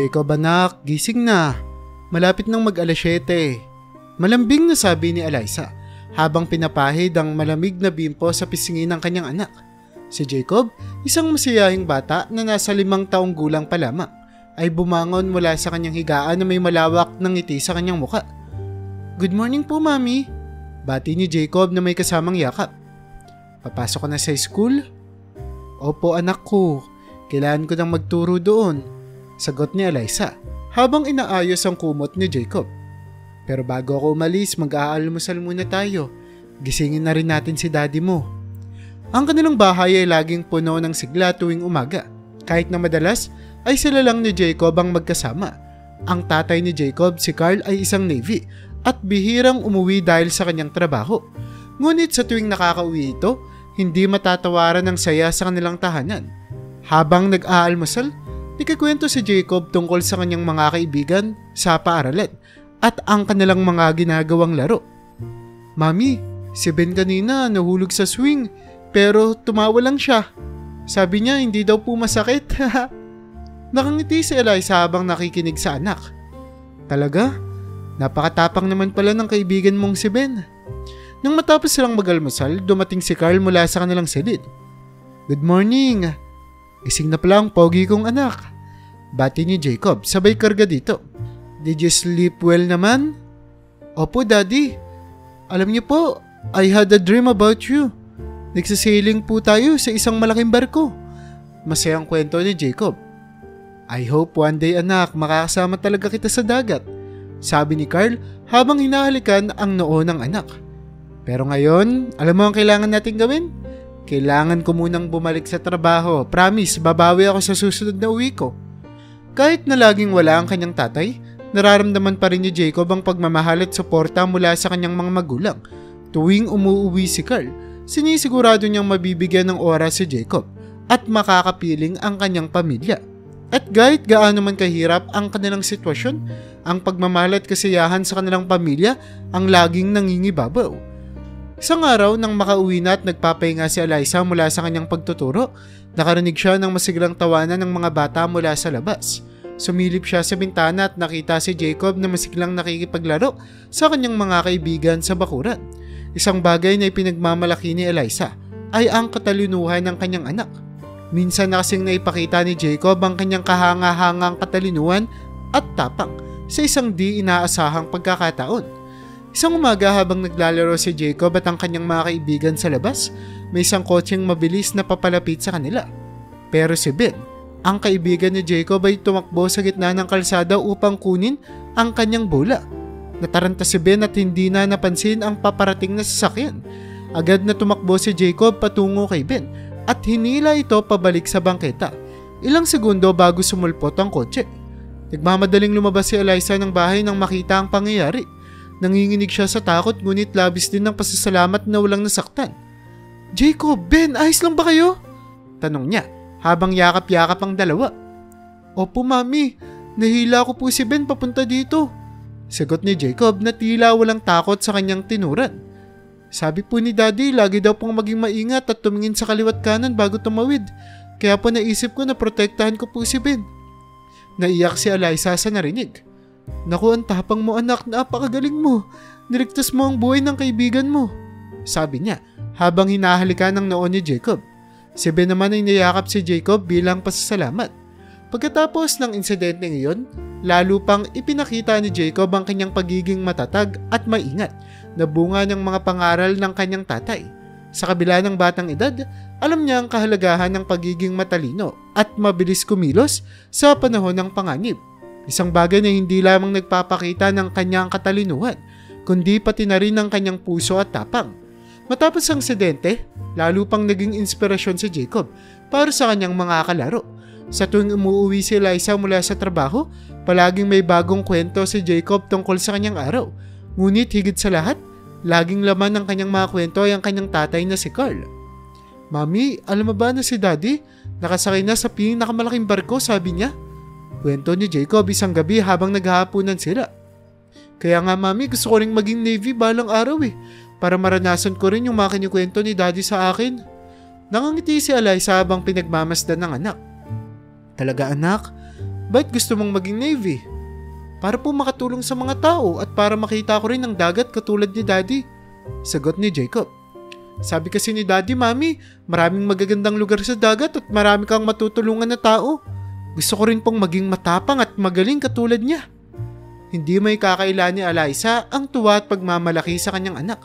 Jacob anak, gising na. Malapit nang mag-alas 7. Malambing na sabi ni Eliza habang pinapahid ang malamig na bimpo sa pisngi ng kanyang anak. Si Jacob, isang masayahing bata na nasa 5 taong gulang pa lamang, ay bumangon mula sa kanyang higaan na may malawak ng ngiti sa kanyang muka. Good morning po, Mami. Bati ni Jacob na may kasamang yakap. Papasok ka na sa school? Opo anak ko, kailangan ko nang magturo doon, sagot ni Eliza habang inaayos ang kumot ni Jacob. Pero bago ako umalis, mag-aalmusal muna tayo. Gisingin na rin natin si daddy mo. Ang kanilang bahay ay laging puno ng sigla tuwing umaga. Kahit na madalas ay sila lang ni Jacob ang magkasama. Ang tatay ni Jacob, si Carl, ay isang Navy at bihirang umuwi dahil sa kanyang trabaho. Ngunit sa tuwing nakakauwi ito, hindi matatawaran ng saya sa kanilang tahanan. Habang nag-aalmusal, ikakwento si Jacob tungkol sa kanyang mga kaibigan sa paaralan at ang kanilang mga ginagawang laro. Mami, si Ben kanina nahulog sa swing pero tumawa lang siya. Sabi niya hindi daw po masakit. Nakangiti si Eliza habang nakikinig sa anak. Talaga? Napakatapang naman pala ng kaibigan mong si Ben. Nang matapos silang mag-almusal, dumating si Carl mula sa kanilang silid. Good morning. Gising na pala ang pogi kong anak. Bati ni Jacob, sabay karga dito. Did you sleep well naman? Opo, Daddy. Alam niyo po, I had a dream about you. Nagsasailing po tayo sa isang malaking barko. Masayang kwento ni Jacob. I hope one day anak, makakasama talaga kita sa dagat, sabi ni Carl habang hinahalikan ang noo ng anak. Pero ngayon, alam mo ang kailangan natin gawin? Kailangan ko munang bumalik sa trabaho. Promise, babawi ako sa susunod na uwi ko. Kahit na laging wala ang kanyang tatay, nararamdaman pa rin ni Jacob ang pagmamahal at suporta mula sa kanyang mga magulang. Tuwing umuuwi si Carl, sinisigurado niyang mabibigyan ng oras si Jacob at makakapiling ang kanyang pamilya. At kahit gaano man kahirap ang kanilang sitwasyon, ang pagmamahal at kasiyahan sa kanilang pamilya ang laging nangingibabaw. Isang araw nang makauwi na at nagpapahinga si Eliza mula sa kanyang pagtuturo, nakarinig siya ng masiglang tawanan ng mga bata mula sa labas. Sumilip siya sa bintana at nakita si Jacob na masiglang nakikipaglaro sa kanyang mga kaibigan sa bakuran. Isang bagay na ipinagmamalaki ni Eliza ay ang katalinuhan ng kanyang anak. Minsan na kasing naipakita ni Jacob ang kanyang kahanga-hangang katalinuhan at tapang sa isang di inaasahang pagkakataon. Isang umaga habang naglalaro si Jacob at ang kanyang mga kaibigan sa labas, may isang kotseng mabilis na papalapit sa kanila. Pero si Ben, ang kaibigan ni Jacob, ay tumakbo sa gitna ng kalsada upang kunin ang kanyang bola. Nataranta si Ben at hindi na napansin ang paparating na sasakyan. Agad na tumakbo si Jacob patungo kay Ben at hinila ito pabalik sa bangketa. Ilang segundo bago sumulpot ang kotse. Nagmamadaling lumabas si Eliza ng bahay nang makita ang pangyayari. Nanginginig siya sa takot ngunit labis din ng pasasalamat na walang nasaktan. Jacob, Ben, ayos lang ba kayo? Tanong niya habang yakap-yakap ang dalawa. Opo, Mami. Nahila ko po si Ben papunta dito. Sagot ni Jacob na tila walang takot sa kanyang tinuran. Sabi po ni Daddy, lagi daw pong maging maingat at tumingin sa kaliwat kanan bago tumawid. Kaya po naisip ko na protektahan ko po si Ben. Naiyak si Eliza sa narinig. Naku, ang tapang mo anak, napakagaling mo. Niligtas mo ang buhay ng kaibigan mo, sabi niya habang hinahalikan ng noo ni Jacob. Si Ben naman ay niyakap si Jacob bilang pasasalamat. Pagkatapos ng insidente ngayon, lalo pang ipinakita ni Jacob ang kanyang pagiging matatag at maingat na bunga ng mga pangaral ng kanyang tatay. Sa kabila ng batang edad, alam niya ang kahalagahan ng pagiging matalino at mabilis kumilos sa panahon ng panganib. Isang bagay na hindi lamang nagpapakita ng kanyang katalinuhan, kundi pati na rin ng kanyang puso at tapang. Matapos ang insidente, lalo pang naging inspirasyon si Jacob para sa kanyang mga kalaro. Sa tuwing umuwi si Eliza mula sa trabaho, palaging may bagong kwento si Jacob tungkol sa kanyang araw. Ngunit higit sa lahat, laging laman ng kanyang mga kwento ay ang kanyang tatay na si Carl. Mami, alam mo ba na si Daddy? Nakasakay na sa pinakamalaking barko, sabi niya. Kwento ni Jacob isang gabi habang naghahapunan sila. Kaya nga Mami, gusto ko ring maging Navy balang araw para maranasan ko rin yung mga kinikwento ni Daddy sa akin. Nangangiti si Eliza habang pinagmamasdan ng anak. Talaga anak, Ba't gusto mong maging Navy? Para po makatulong sa mga tao at para makita ko rin ang dagat katulad ni Daddy. Sagot ni Jacob. Sabi kasi ni Daddy, Mami, maraming magagandang lugar sa dagat at marami kang matutulungan na tao. Gusto ko rin pong maging matapang at magaling katulad niya. Hindi may kakaila ni Eliza ang tuwa at pagmamalaki sa kanyang anak.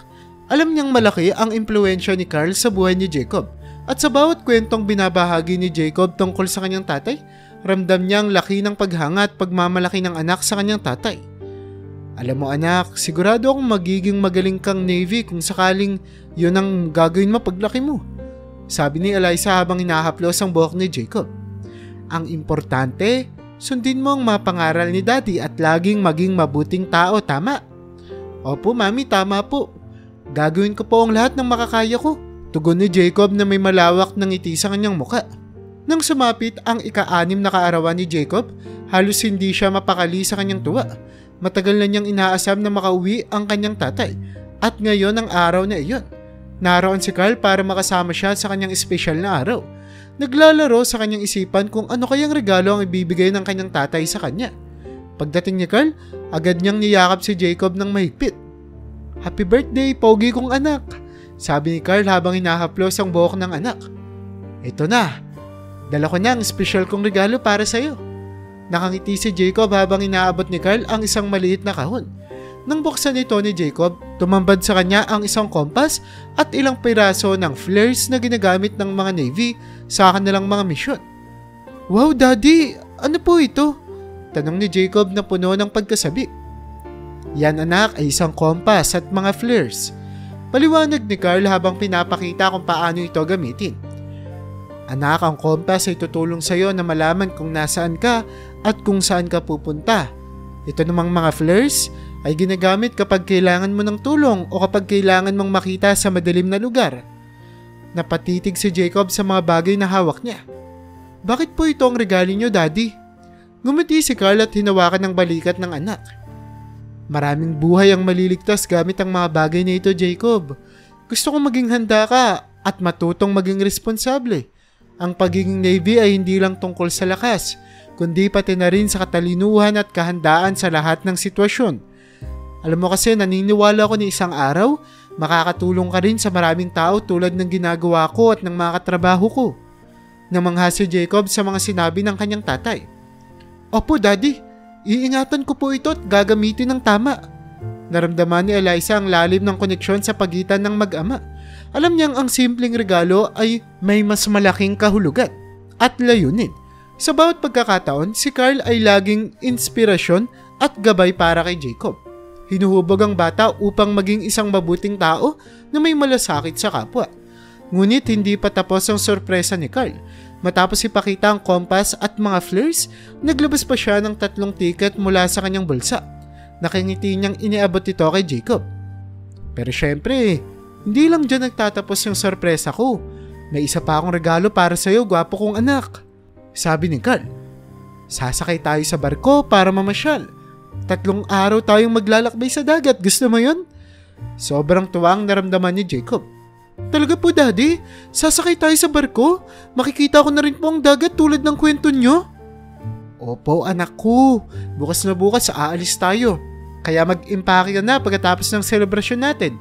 Alam niyang malaki ang impluwensya ni Carl sa buhay ni Jacob. At sa bawat kwentong binabahagi ni Jacob tungkol sa kanyang tatay, ramdam niya ang laki ng paghanga at pagmamalaki ng anak sa kanyang tatay. Alam mo anak, sigurado akong magiging magaling kang Navy kung sakaling yun ang gagawin mo paglaki mo. Sabi ni Eliza habang hinahaplos ang buhok ni Jacob. Ang importante, sundin mo ang mapangaral ni Daddy at laging maging mabuting tao, tama? Opo Mami, tama po. Gagawin ko po ang lahat ng makakaya ko. Tugon ni Jacob na may malawak na ngiti sa kanyang muka. Nang sumapit ang ika-6 na kaarawan ni Jacob, halos hindi siya mapakali sa kanyang tuwa. Matagal na niyang inaasam na makauwi ang kanyang tatay. At ngayon ang araw na iyon. Naroon si Carl para makasama siya sa kanyang espesyal na araw. Naglalaro sa kanyang isipan kung ano kayang regalo ang ibibigay ng kanyang tatay sa kanya. Pagdating ni Carl, agad niyang niyakap si Jacob ng mahigpit. Happy birthday, pogi kong anak! Sabi ni Carl habang hinahaplos ang buhok ng anak. Ito na, dala ko na ang espesyal kong regalo para sa'yo. Nakangiti si Jacob habang inaabot ni Carl ang isang maliit na kahon. Nang buksan ito ni Jacob, tumambad sa kanya ang isang kompas at ilang piraso ng flares na ginagamit ng mga Navy sa kanilang mga misyon. Wow Daddy, ano po ito? Tanong ni Jacob na puno ng pagkasabik. Yan anak ay isang kompas at mga flares. Paliwanag ni Carl habang pinapakita kung paano ito gamitin. Anak, ang kompas ay tutulong sa iyo na malaman kung nasaan ka at kung saan ka pupunta. Ito namang mga flares ay ginagamit kapag kailangan mo ng tulong o kapag kailangan mong makita sa madilim na lugar. Napatitig si Jacob sa mga bagay na hawak niya. Bakit po ito ang regalo niyo, Daddy? Ngumiti si Carl at hinawakan ng balikat ng anak. Maraming buhay ang maliligtas gamit ang mga bagay na ito, Jacob. Gusto kong maging handa ka at matutong maging responsable. Ang pagiging Navy ay hindi lang tungkol sa lakas, kundi pati na rin sa katalinuhan at kahandaan sa lahat ng sitwasyon. Alam mo kasi naniniwala ko na isang araw, makakatulong ka rin sa maraming tao tulad ng ginagawa ko at ng mga katrabaho ko. Namangha si Jacob sa mga sinabi ng kanyang tatay. Opo, Daddy. Iingatan ko po ito at gagamitin ng tama. Naramdaman ni Eliza ang lalim ng koneksyon sa pagitan ng mag-ama. Alam niyang ang simpleng regalo ay may mas malaking kahulugan at layunin. Sa bawat pagkakataon, si Carl ay laging inspirasyon at gabay para kay Jacob. Hinuhubog ang bata upang maging isang mabuting tao na may malasakit sa kapwa. Ngunit hindi pa tapos ang sorpresa ni Carl. Matapos ipakita ang kompas at mga flares, naglabas pa siya ng 3 ticket mula sa kanyang bulsa. Nakangiti niyang iniabot ito kay Jacob. Pero syempre, hindi lang dyan nagtatapos yung sorpresa ko. May isa pa akong regalo para sa'yo, gwapo kong anak. Sabi ni Carl. Sasakay tayo sa barko para mamasyal. 3 araw tayong maglalakbay sa dagat, gusto mo yun? Sobrang tuwang naramdaman ni Jacob. Talaga po, Daddy? Sasakay tayo sa barko? Makikita ko na rin po ang dagat tulad ng kwento nyo? Opo, anak ko. Bukas na bukas aalis tayo. Kaya mag-impake ka na pagkatapos ng selebrasyon natin.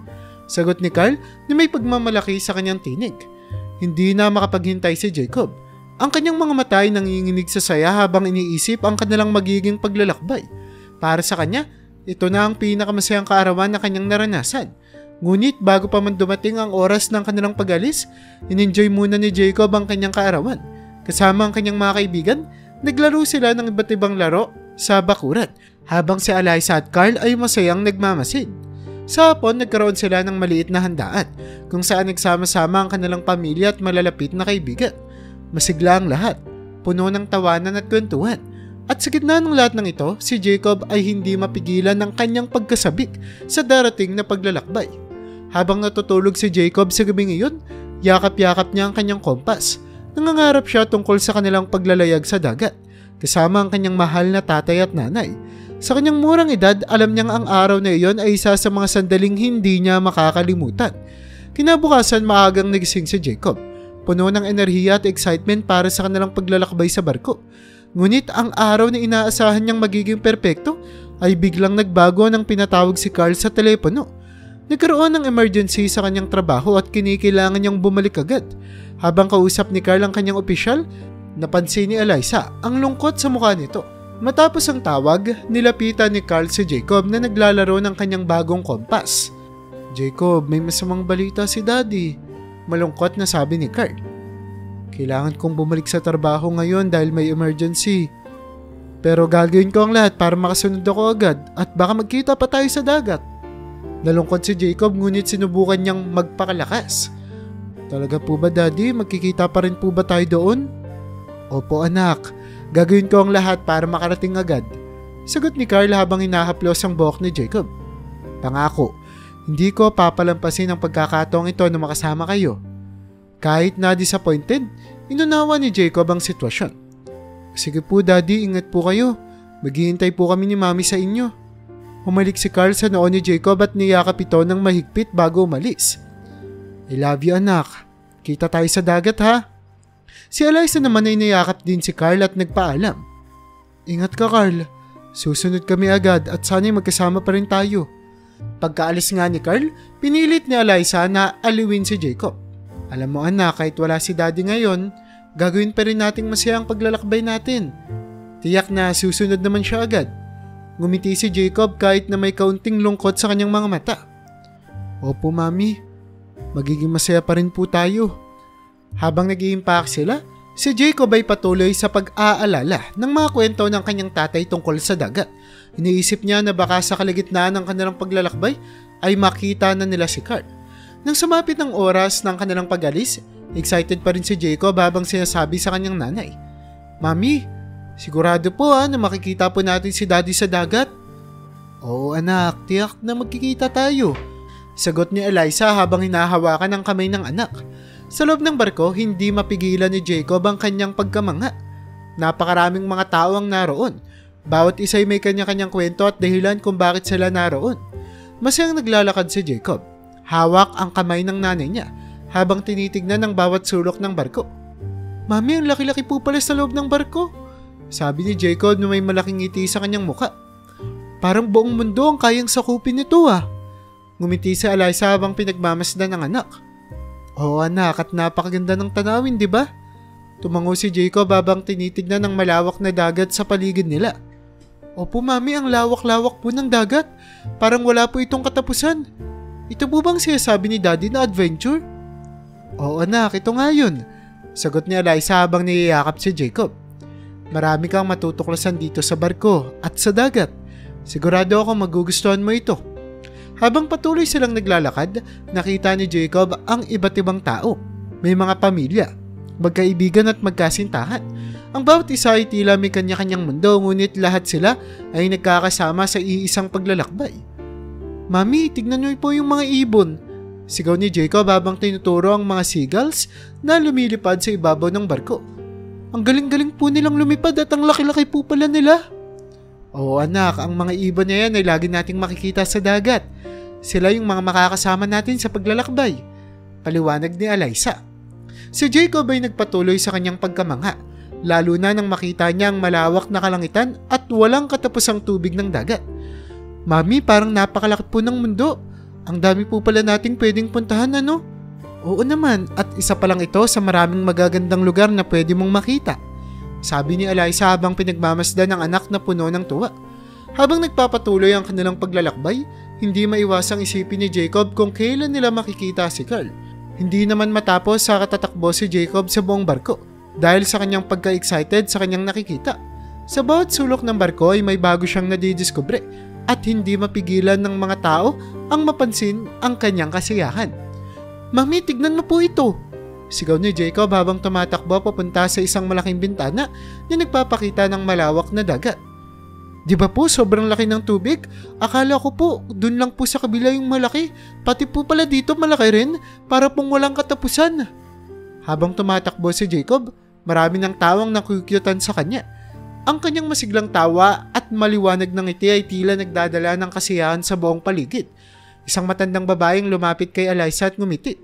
Sagot ni Carl na may pagmamalaki sa kanyang tinig. Hindi na makapaghintay si Jacob. Ang kanyang mga mata ay nanginginig sa saya habang iniisip ang kanilang magiging paglalakbay. Para sa kanya, ito na ang pinakamasayang kaarawan na kanyang naranasan. Ngunit bago pa man dumating ang oras ng kanilang pag-alis, in-enjoy muna ni Jacob ang kanyang kaarawan. Kasama ang kanyang mga kaibigan, naglaro sila ng iba't ibang laro sa bakuran, habang si Eliza at Carl ay masayang nagmamasid. Sa hapon, nagkaroon sila ng maliit na handaan, kung saan nagsama-sama ang kanilang pamilya at malalapit na kaibigan. Masigla ang lahat, puno ng tawanan at kwentuhan. At sa gitna ng lahat ng ito, si Jacob ay hindi mapigilan ng kanyang pagkasabik sa darating na paglalakbay. Habang natutulog si Jacob sa gabing iyon, yakap-yakap niya ang kanyang kompas. Nangangarap siya tungkol sa kanilang paglalayag sa dagat, kasama ang kanyang mahal na tatay at nanay. Sa kanyang murang edad, alam niyang ang araw na iyon ay isa sa mga sandaling hindi niya makakalimutan. Kinabukasan, maagang nagising si Jacob, puno ng enerhiya at excitement para sa kanilang paglalakbay sa barko. Ngunit ang araw na inaasahan niyang magiging perpekto ay biglang nagbago nang pinatawag si Carl sa telepono. Nagkaroon ng emergency sa kanyang trabaho at kinikailangan niyang bumalik agad. Habang kausap ni Carl ang kanyang opisyal, napansin ni Eliza ang lungkot sa mukha nito. Matapos ang tawag, nilapitan ni Carl si Jacob na naglalaro ng kanyang bagong kompas. "Jacob, may masamang balita si Daddy," malungkot na sabi ni Carl. "Kailangan kong bumalik sa trabaho ngayon dahil may emergency. Pero gagawin ko ang lahat para makasunod ako agad at baka magkita pa tayo sa dagat." Nalungkot si Jacob ngunit sinubukan niyang magpakalakas. "Talaga po ba, Daddy? Magkikita pa rin po ba tayo doon?" "Opo anak, gagawin ko ang lahat para makarating agad," sagot ni Carl habang hinahaplos ang buhok ni Jacob. "Pangako, hindi ko papalampasin ang pagkakataong ito na makasama kayo." Kahit na disappointed, inunawa ni Jacob ang sitwasyon. "Sige po, Daddy, ingat po kayo. Maghihintay po kami ni Mami sa inyo." Humalik si Carl sa noo ni Jacob at niyakap ito ng mahigpit bago umalis. "I love you anak. Kita tayo sa dagat ha." Si Eliza naman ay niyakap din si Carl at nagpaalam. "Ingat ka Carl. Susunod kami agad at sana'y magkasama pa rin tayo." Pagkaalis nga ni Carl, pinilit ni Eliza na aliwin si Jacob. "Alam mo anak, kahit wala si Daddy ngayon, gagawin pa rin nating masaya ang paglalakbay natin. Tiyak na susunod naman siya agad." Ngumiti si Jacob kahit na may kaunting lungkot sa kanyang mga mata. "Opo Mami, magiging masaya pa rin po tayo." Habang nag-iimpact sila, si Jacob ay patuloy sa pag-aalala ng mga kwento ng kanyang tatay tungkol sa dagat. Iniisip niya na baka sa kalagitnaan ng kanilang paglalakbay ay makita na nila si Carl. Nang sumapit ang oras ng kanilang pag-alis, excited pa rin si Jacob habang sinasabi sa kanyang nanay, "Mami, sigurado po na makikita po natin si Daddy sa dagat." "Oo anak, tiyak na magkikita tayo," sagot ni Eliza habang hinahawakan ang kamay ng anak. Sa loob ng barko, hindi mapigilan ni Jacob ang kanyang pagkamangha. Napakaraming mga tao ang naroon. Bawat isa ay may kanya-kanyang kwento at dahilan kung bakit sila naroon. Masayang naglalakad si Jacob. Hawak ang kamay ng nanay niya habang tinitignan ang bawat sulok ng barko. "Mami, ang laki-laki po pala sa loob ng barko," sabi ni Jacob na may malaking ngiti sa kanyang muka. "Parang buong mundo ang kayang sakupin nito ah." Ngumiti si Eliza habang pinagmamasdan ng anak. "Oo anak, at napakaganda ng tanawin, di ba?" Tumango si Jacob habang tinitignan ang malawak na dagat sa paligid nila. "Opo Mami, ang lawak-lawak po ng dagat. Parang wala po itong katapusan. Ito po bang sinasabi ni Daddy na adventure?" "Oo anak, ito nga yun," sagot ni Eliza habang niyayakap si Jacob. "Marami kang matutuklasan dito sa barko at sa dagat. Sigurado ako magugustuhan mo ito." Habang patuloy silang naglalakad, nakita ni Jacob ang iba't ibang tao. May mga pamilya, magkaibigan at magkasintahan. Ang bawat isa ay tila may kanya-kanyang mundo, ngunit lahat sila ay nagkakasama sa iisang paglalakbay. "Mami, tignan niyo po yung mga ibon," sigaw ni Jacob habang tinuturo ang mga seagulls na lumilipad sa ibabaw ng barko. "Ang galing-galing po nilang lumipad at ang laki-laki po pala nila." "Oo anak, ang mga ibon na yan ay lagi nating makikita sa dagat. Sila yung mga makakasama natin sa paglalakbay," paliwanag ni Eliza. Si Jacob ay nagpatuloy sa kanyang pagkamangha, lalo na nang makita niya ang malawak na kalangitan at walang katapusang tubig ng dagat. "Mami, parang napakalaki po ng mundo. Ang dami po pala nating pwedeng puntahan, ano?" "Oo naman, at isa pa lang ito sa maraming magagandang lugar na pwede mong makita," sabi ni Eliza habang pinagmamasdan ng anak na puno ng tuwa. Habang nagpapatuloy ang kanilang paglalakbay, hindi maiwasang isipin ni Jacob kung kailan nila makikita si Carl. Hindi naman matapos sa katatakbo si Jacob sa buong barko dahil sa kanyang pagka-excited sa kanyang nakikita. Sa bawat sulok ng barko ay may bago siyang nadidiskubre at hindi mapigilan ng mga tao ang mapansin ang kanyang kasiyahan. "Mami, tignan mo po ito," sigaw ni Jacob habang tumatakbo papunta sa isang malaking bintana na nagpapakita ng malawak na dagat. "Di ba po sobrang laki ng tubig? Akala ko po dun lang po sa kabila yung malaki. Pati po pala dito malaki rin, para pong walang katapusan." Habang tumatakbo si Jacob, marami ng tawang nakukyutan sa kanya. Ang kanyang masiglang tawa at maliwanag ng ngiti ay tila nagdadala ng kasiyahan sa buong paligid. Isang matandang babaeng lumapit kay Eliza at ngumiti.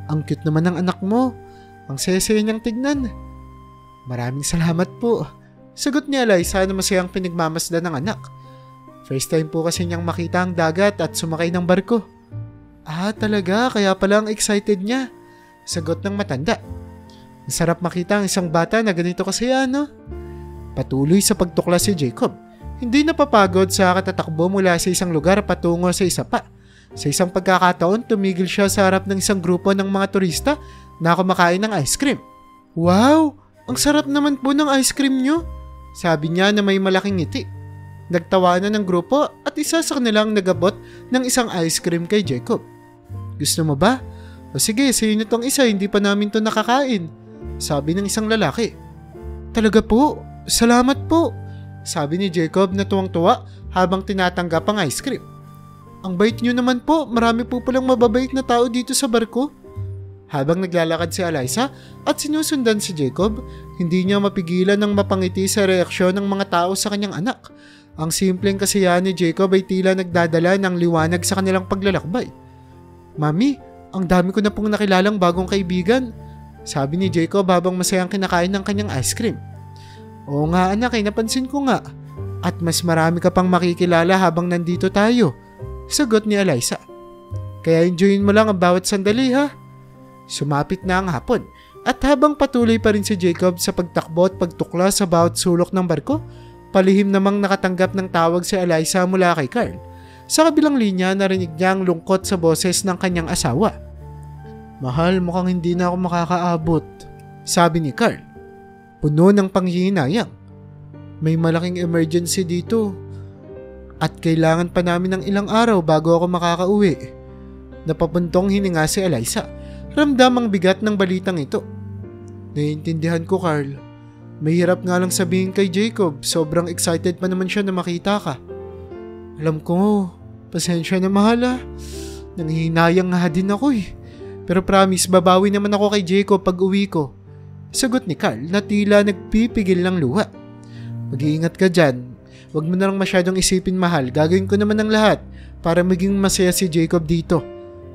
"Ang cute naman ng anak mo. Ang saya-saya niyang tignan." "Maraming salamat po," Sagot ni Eliza na masayang pinagmamasdan ng anak. First time po kasi niyang makita ang dagat at sumakay ng barko. Ah, talaga? Kaya pala ang excited niya. Sagot ng matanda. Masarap makita ang isang bata na ganito kasaya, no? Patuloy sa pagtuklas si Jacob. Hindi napapagod sa katatakbo mula sa isang lugar patungo sa isa pa. Sa isang pagkakataon, tumigil siya sa harap ng isang grupo ng mga turista na kumakain ng ice cream. Wow! Ang sarap naman po ng ice cream niyo, sabi niya na may malaking ngiti. Nagtawanan ng grupo at isa sa kanilang nagabot ng isang ice cream kay Jacob. Gusto mo ba? O sige, sa'yo na tong isa, hindi pa namin to nakakain, sabi ng isang lalaki. Talaga po? Salamat po, sabi ni Jacob na tuwang-tuwa habang tinatanggap ang ice cream. Ang bait niyo naman po, marami po palang mababait na tao dito sa barko. Habang naglalakad si Eliza at sinusundan si Jacob, hindi niya mapigilan ng mapangiti sa reaksyon ng mga tao sa kanyang anak. Ang simpleng kasiyahan ni Jacob ay tila nagdadala ng liwanag sa kanilang paglalakbay. Mami, ang dami ko na pong nakilalang bagong kaibigan, sabi ni Jacob habang masayang kinakain ng kanyang ice cream. Oo nga anak, napansin ko nga. At mas marami ka pang makikilala habang nandito tayo, sagot ni Eliza. Kaya enjoyin mo lang ang bawat sandali ha. Sumapit na ang hapon at habang patuloy pa rin si Jacob sa pagtakbo at pagtuklas sa bawat sulok ng barko, palihim namang nakatanggap ng tawag si Eliza mula kay Carl. Sa kabilang linya, narinig niya ang lungkot sa boses ng kanyang asawa. Mahal, mukhang hindi na ako makakaabot, sabi ni Carl. Puno ng panghihinayang. May malaking emergency dito at kailangan pa namin ng ilang araw bago ako makakauwi. Napapuntong hininga si Eliza. Ramdam ang bigat ng balitang ito. Naiintindihan ko, Carl. Mahirap nga lang sabihin kay Jacob. Sobrang excited pa naman siya na makita ka. Alam ko, pasensya na mahal ah. Nanghihinayang nga din ako eh. Pero promise, babawi naman ako kay Jacob pag uwi ko, sagot ni Carl na tila nagpipigil ng luha. Mag-iingat ka dyan. Huwag mo na lang masyadong isipin mahal. Gagawin ko naman ang lahat para maging masaya si Jacob dito,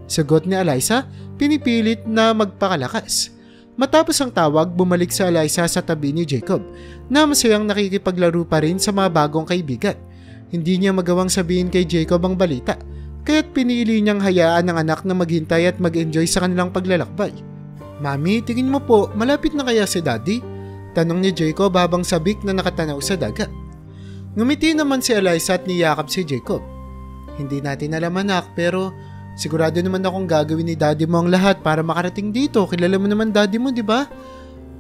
sagot ni Eliza, pinipilit na magpakalakas. Matapos ang tawag, bumalik si Eliza sa tabi ni Jacob na masayang nakikipaglaro pa rin sa mga bagong kaibigan. Hindi niya magawang sabihin kay Jacob ang balita, kaya't pinili niyang hayaan ang anak na maghintay at mag-enjoy sa kanilang paglalakbay. Mami, tingin mo po, malapit na kaya si Daddy? Tanong ni Jacob habang sabik na nakatanaw sa dagat. Ngumiti naman si Eliza at niyakap si Jacob. Hindi natin alam anak, pero sigurado naman akong gagawin ni Daddy mo ang lahat para makarating dito. Kilala mo naman Daddy mo, di ba?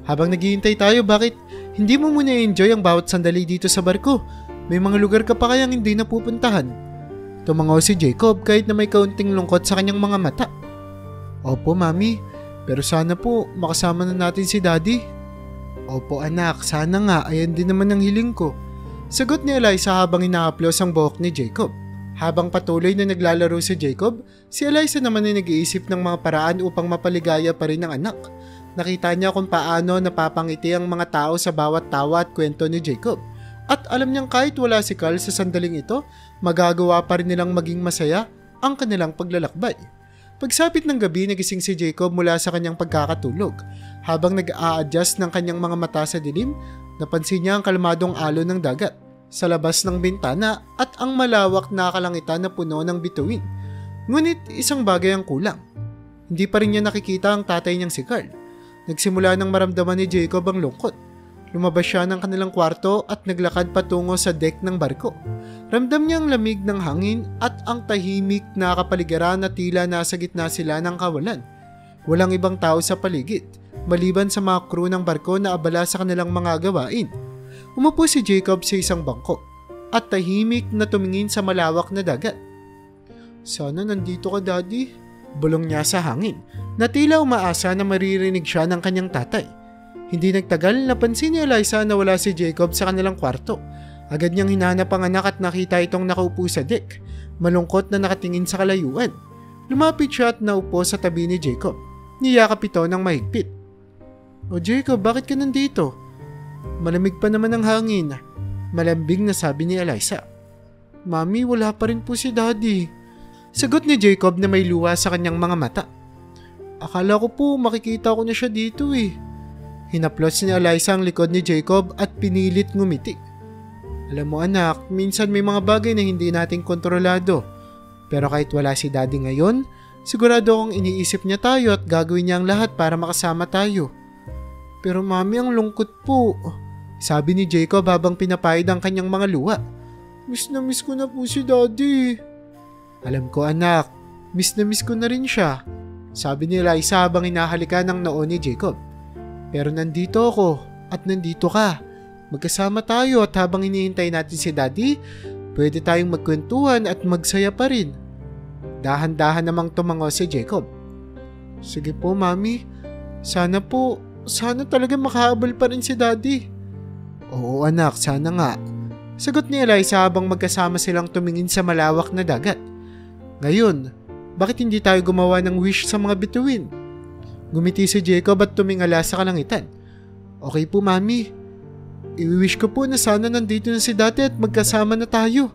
Habang naghihintay tayo, bakit hindi mo muna enjoy ang bawat sandali dito sa barko? May mga lugar ka pa kayang hindi napupuntahan. Tumangaw si Jacob kahit na may kaunting lungkot sa kanyang mga mata. Opo, Mami. Pero sana po makasama na natin si Daddy. Opo anak, sana nga, ayan din naman ang hiling ko, sagot ni Eliza habang inaaplos ang buhok ni Jacob. Habang patuloy na naglalaro si Jacob, si Eliza naman ay nag-iisip ng mga paraan upang mapaligaya pa rin ang anak. Nakita niya kung paano napapangiti ang mga tao sa bawat tawa at kwento ni Jacob. At alam niyang kahit wala si Carl sa sandaling ito, magagawa pa rin nilang maging masaya ang kanilang paglalakbay. Pagsapit ng gabi, nagising si Jacob mula sa kanyang pagkakatulog. Habang nag-a-adjust ng kanyang mga mata sa dilim, napansin niya ang kalmadong alon ng dagat sa labas ng bintana at ang malawak na kalangitan na puno ng bituin. Ngunit isang bagay ang kulang. Hindi pa rin niya nakikita ang tatay niyang si Carl. Nagsimula nang maramdaman ni Jacob ang lungkot. Lumabas siya ng kanilang kwarto at naglakad patungo sa deck ng barko. Ramdam niya ang lamig ng hangin at ang tahimik na kapaligiran na tila nasa gitna sila ng kawalan. Walang ibang tao sa paligid, maliban sa mga crew ng barko na abala sa kanilang mga gawain. Umupo si Jacob sa isang bangko at tahimik na tumingin sa malawak na dagat. Sana nandito ka, Daddy, bulong niya sa hangin na tila umaasa na maririnig siya ng kanyang tatay. Hindi nagtagal, napansin ni Eliza na wala si Jacob sa kanilang kwarto. Agad niyang hinanap ang anak at nakita itong nakaupo sa deck, malungkot na nakatingin sa kalayuan. Lumapit siya at naupo sa tabi ni Jacob. Niyakap ito ng mahigpit. O Jacob, bakit ka nandito? Malamig pa naman ang hangin, malambing na sabi ni Eliza. Mami, wala pa rin po si Daddy, sagot ni Jacob na may luha sa kanyang mga mata. Akala ko po makikita ko na siya dito eh. Hinaplos ni Eliza ang likod ni Jacob at pinilit ngumiti. Alam mo anak, minsan may mga bagay na hindi natin kontrolado. Pero kahit wala si daddy ngayon, sigurado akong iniisip niya tayo at gagawin niya ang lahat para makasama tayo. Pero mami, ang lungkot po, sabi ni Jacob habang pinapahid ang kanyang mga luha. Miss na miss ko na po si daddy. Alam ko anak, miss na miss ko na rin siya, sabi ni Eliza habang hinahalikan ng noo ni Jacob. Pero nandito ako at nandito ka. Magkasama tayo at habang hinihintay natin si daddy, pwede tayong magkwentuhan at magsaya pa rin. Dahan-dahan namang tumango si Jacob. Sige po mami, sana talaga makahabol pa rin si daddy. Oo anak, sana nga. Sagot ni Eliza habang magkasama silang tumingin sa malawak na dagat. Ngayon, bakit hindi tayo gumawa ng wish sa mga bituin? Gumiti si Jacob at tumingala sa kalangitan. Okay po mami. I-wish ko po na sana nandito na si daddy at magkasama na tayo.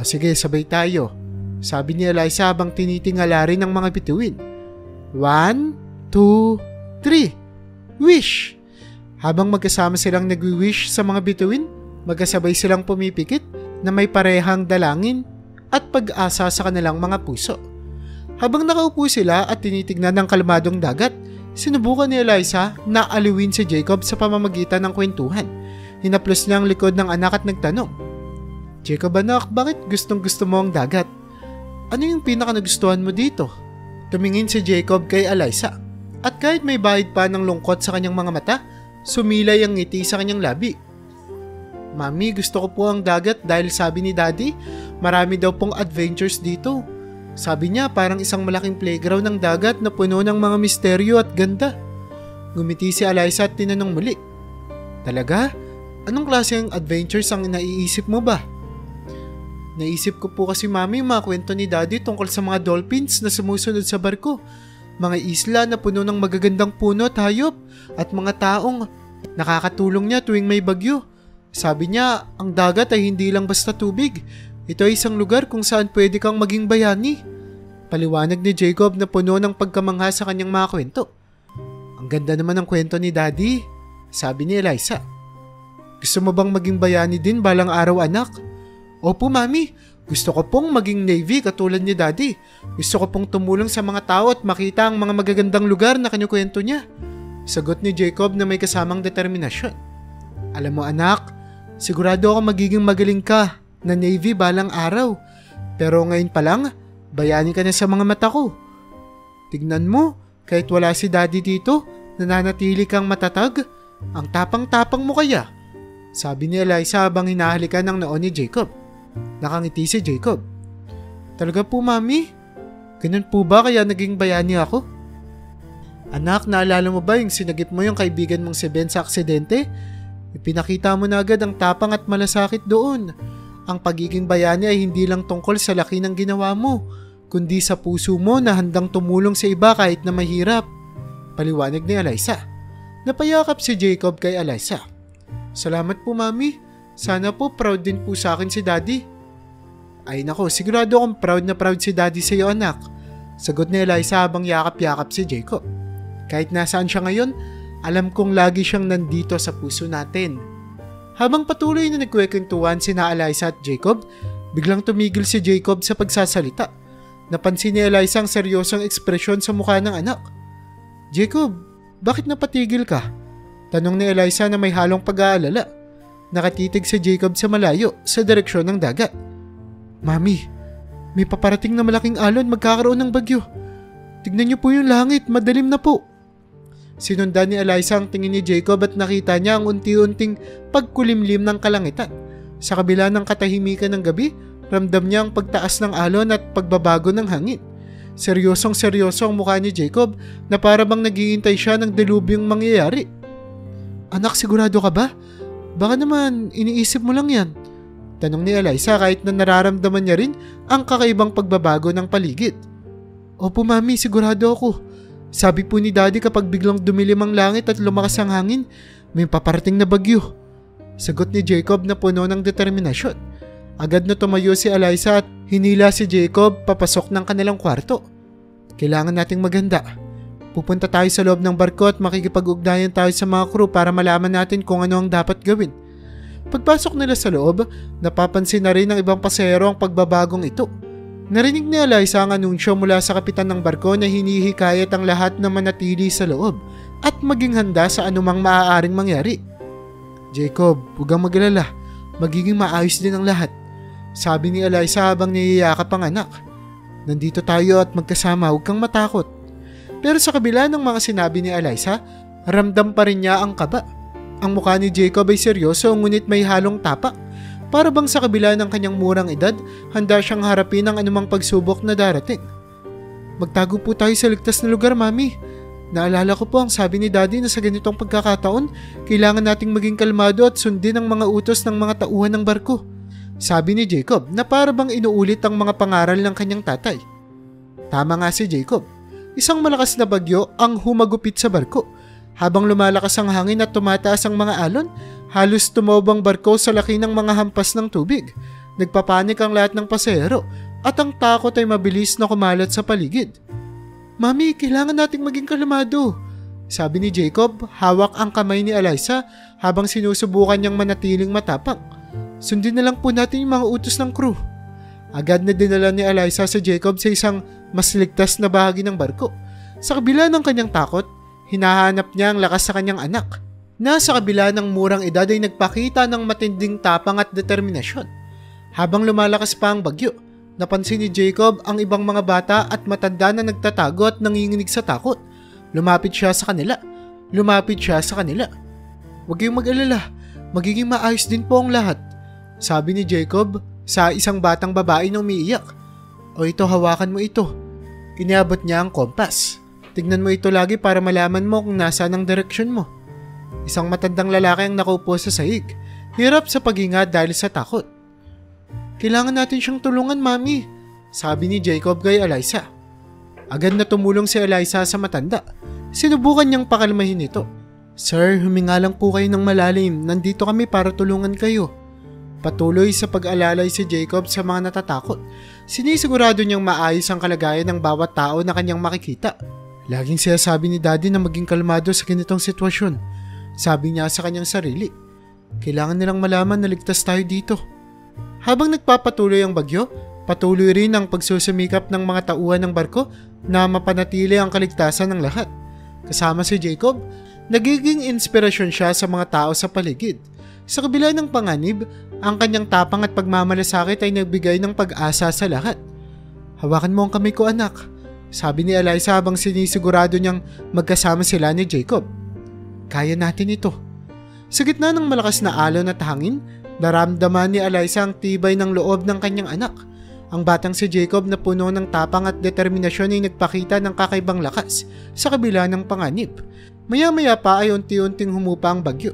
Sige, sabay tayo, sabi ni Eliza habang tinitingala rin ang mga bituin. 1, 2, 3. Wish! Habang magkasama silang nagwi-wish sa mga bituin, magkasabay silang pumipikit na may parehang dalangin at pag-asa sa kanilang mga puso. Habang nakaupo sila at tinitignan ng kalmadong dagat, sinubukan ni Eliza na aliwin si Jacob sa pamamagitan ng kwentuhan. Hinaplos niya ang likod ng anak at nagtanong, Jacob anak, bakit gustong gusto mo ang dagat? Ano yung pinaka nagustuhan mo dito? Tumingin si Jacob kay Eliza at kahit may bahid pa ng lungkot sa kanyang mga mata, sumilay ang ngiti sa kanyang labi. Mami, gusto ko po ang dagat dahil sabi ni daddy, marami daw pong adventures dito. Sabi niya parang isang malaking playground ng dagat na puno ng mga misteryo at ganda. Ngumiti si Eliza at tinanong muli, Talaga? Anong klaseng adventures ang naiisip mo ba? Naisip ko po kasi mami yung mga kwento ni daddy tungkol sa mga dolphins na sumusunod sa barko, mga isla na puno ng magagandang puno at hayop, at mga taong nakakatulong niya tuwing may bagyo. Sabi niya, ang dagat ay hindi lang basta tubig. Ito ay isang lugar kung saan pwede kang maging bayani. Paliwanag ni Jacob na puno ng pagkamangha sa kanyang mga kwento. Ang ganda naman ng kwento ni daddy, sabi ni Eliza. Gusto mo bang maging bayani din balang araw anak? Opo mami, gusto ko pong maging Navy katulad ni daddy. Gusto ko pong tumulong sa mga tao at makita ang mga magagandang lugar na kinukwento niya. Sagot ni Jacob na may kasamang determinasyon. Alam mo anak, sigurado ako magiging magaling ka na Navy balang araw. Pero ngayon pa lang, bayani ka na sa mga mata ko. Tignan mo, kahit wala si daddy dito, nananatili kang matatag. Ang tapang-tapang mo kaya, sabi ni Eliza habang hinahalikan ng noo ni Jacob. Nakangiti si Jacob. Talaga po mami? Ganun po ba kaya naging bayani ako? Anak, naalala mo ba yung sinagip mo yung kaibigan mong si Ben sa aksidente? Ipinakita mo na agad ang tapang at malasakit doon. Ang pagiging bayani ay hindi lang tungkol sa laki ng ginawa mo, kundi sa puso mo na handang tumulong sa iba kahit na mahirap. Paliwanag ni Eliza. Napayakap si Jacob kay Eliza. Salamat po mami. Sana po proud din po sa akin si daddy. Ay nako, sigurado akong proud na proud si daddy sa iyo anak. Sagot ni Eliza habang yakap-yakap si Jacob. Kahit nasaan siya ngayon, alam kong lagi siyang nandito sa puso natin. Habang patuloy na nagkwekwentuhan sina Eliza at Jacob, biglang tumigil si Jacob sa pagsasalita. Napansin ni Eliza ang seryosong ekspresyon sa mukha ng anak. Jacob, bakit napatigil ka? Tanong ni Eliza na may halong pag-aalala. Nakatitig si Jacob sa malayo sa direksyon ng dagat. Mami, may paparating na malaking alon, magkakaroon ng bagyo. Tignan niyo po yung langit, madilim na po. Sinundan ni Eliza ang tingin ni Jacob at nakita niya ang unti-unting pagkulimlim ng kalangitan. Sa kabila ng katahimikan ng gabi, ramdam niya ang pagtaas ng alon at pagbabago ng hangin. Seryosong-seryoso ang mukha ni Jacob na para bang naghihintay siya ng delubyong mangyayari. Anak, sigurado ka ba? Baka naman iniisip mo lang yan. Tanong ni Eliza kahit na nararamdaman niya rin ang kakaibang pagbabago ng paligid. Opo mami, sigurado ako. Sabi po ni daddy kapag biglang dumilim ang langit at lumakas ang hangin, may paparating na bagyo. Sagot ni Jacob na puno ng determinasyon. Agad na tumayo si Eliza at hinila si Jacob papasok ng kanilang kwarto. Kailangan nating maghanda. Pupunta tayo sa loob ng barko at makikipag-ugnayan tayo sa mga crew para malaman natin kung ano ang dapat gawin. Pagpasok nila sa loob, napapansin na rin ng ibang pasahero ang pagbabagong ito. Narinig ni Eliza ang anunsyo mula sa kapitan ng barko na hinihikayat ang lahat na manatili sa loob at maging handa sa anumang maaaring mangyari. Jacob, huwag kang mag-alala. Magiging maayos din ang lahat. Sabi ni Eliza habang niyayakap ang anak. Nandito tayo at magkasama, huwag kang matakot. Pero sa kabila ng mga sinabi ni Eliza, ramdam pa rin niya ang kaba. Ang mukha ni Jacob ay seryoso ngunit may halong tapak. Para bang sa kabila ng kanyang murang edad, handa siyang harapin ang anumang pagsubok na darating. Magtago po tayo sa ligtas na lugar, Mami. Naalala ko po ang sabi ni Daddy na sa ganitong pagkakataon, kailangan nating maging kalmado at sundin ang mga utos ng mga tauhan ng barko. Sabi ni Jacob na para bang inuulit ang mga pangaral ng kanyang tatay. Tama nga si Jacob. Isang malakas na bagyo ang humagupit sa barko. Habang lumalakas ang hangin at tumataas ang mga alon, halos tumaob ang barko sa laki ng mga hampas ng tubig. Nagpapanik ang lahat ng pasahero at ang takot ay mabilis na kumalat sa paligid. Mami, kailangan nating maging kalmado. Sabi ni Jacob, hawak ang kamay ni Eliza habang sinusubukan niyang manatiling matapang. Sundin na lang po natin yung mga utos ng crew. Agad na dinala ni Eliza sa Jacob sa isang mas ligtas na bahagi ng barko. Sa kabila ng kanyang takot, hinahanap niya ang lakas sa kanyang anak, na sa kabila ng murang edad ay nagpakita ng matinding tapang at determinasyon. Habang lumalakas pa ang bagyo, napansin ni Jacob ang ibang mga bata at matanda na nagtatago at nanginginig sa takot. Lumapit siya sa kanila. Huwag kayong mag-alala, magiging maayos din po ang lahat. Sabi ni Jacob sa isang batang babae na umiiyak. O ito, hawakan mo ito. Iniabot niya ang kompas. Tignan mo ito lagi para malaman mo kung nasaan ang direksyon mo. Isang matandang lalaki ang nakaupo sa sahig. Hirap sa paghinga dahil sa takot. Kailangan natin siyang tulungan, Mami. Sabi ni Jacob kay Eliza. Agad na tumulong si Eliza sa matanda. Sinubukan niyang pakalmahin ito. Sir, huminga lang po kayo ng malalim. Nandito kami para tulungan kayo. Patuloy sa pag-alalay si Jacob sa mga natatakot. Sinisigurado niyang maayos ang kalagayan ng bawat tao na kanyang makikita. Laging sinasabi ni Daddy na maging kalmado sa ganitong sitwasyon. Sabi niya sa kanyang sarili. Kailangan nilang malaman na ligtas tayo dito. Habang nagpapatuloy ang bagyo, patuloy rin ang pagsusumikap ng mga tauhan ng barko na mapanatili ang kaligtasan ng lahat. Kasama si Jacob, nagiging inspirasyon siya sa mga tao sa paligid. Sa kabila ng panganib, ang kanyang tapang at pagmamalasakit ay nagbigay ng pag-asa sa lahat. Hawakan mo ang kamay ko, anak. Sabi ni Eliza habang sinisigurado niyang magkasama sila ni Jacob. Kaya natin ito. Sa gitna ng malakas na alon at hangin, naramdaman ni Eliza ang tibay ng loob ng kanyang anak. Ang batang si Jacob na puno ng tapang at determinasyon ay nagpakita ng kakaibang lakas sa kabila ng panganib. Maya-maya pa ay unti-unting humupa ang bagyo.